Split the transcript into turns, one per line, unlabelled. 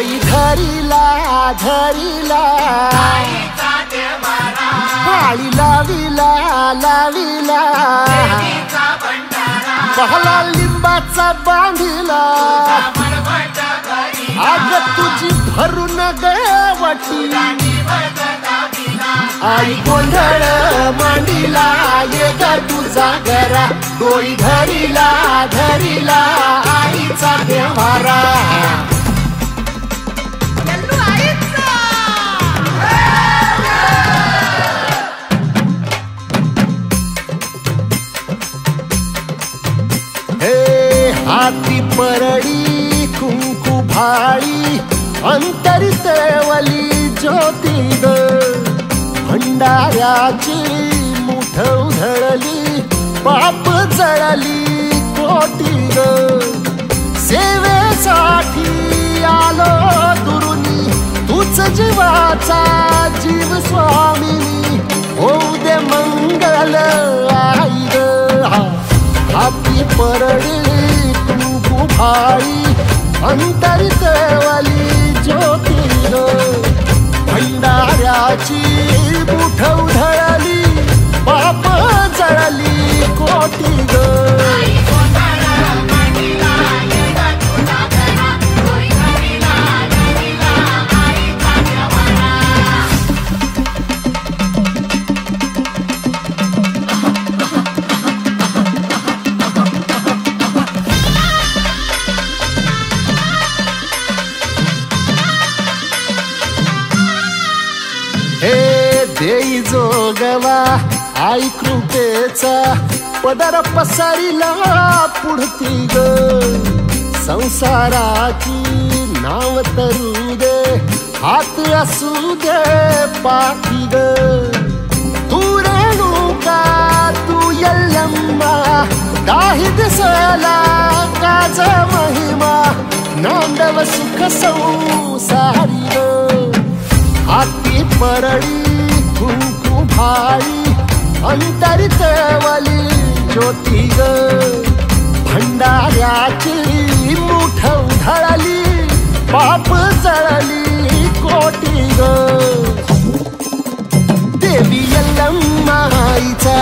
डोई धरिला धरिला पाळी लाविला लाविला पहला लिंबाचा बांधिला आग तुझी भरून गवटी आई गोंधळ मांडीला ये ग तुझा घरा डोई धरिला धरिला आईचा देवारा हाती परडी कुंकू भाळी अंतरी तेवली ज्योती ग भंडाऱ्याची मुठ उधळली पाप जळली कोटी ग सेवेसाठी आलो दुरुनी तूच जीवाचा जीव स्वामिनी होऊ दे मंगल आई ग हाती परडी कुंकू भाळी अंतरी तेवली ज्योती ग भंडाऱ्याची मुठ उधळली पाप जळली कोटी ग देई जोगवा आई कृपेचा पदर पसरिला पुढती ग संसाराची नाव तरू दे हात असू दे पाठी ग तू रेणुका तू यल्लम्मा काही दिसला काज महिमा नांदव सुख संसारी ग हाती परडी कुंकू भाळी अंतरी तेवली ज्योती ग भंडाऱ्याची मुठ उधळली पाप जळली कोटी ग देवी यल्लम्मा आईचा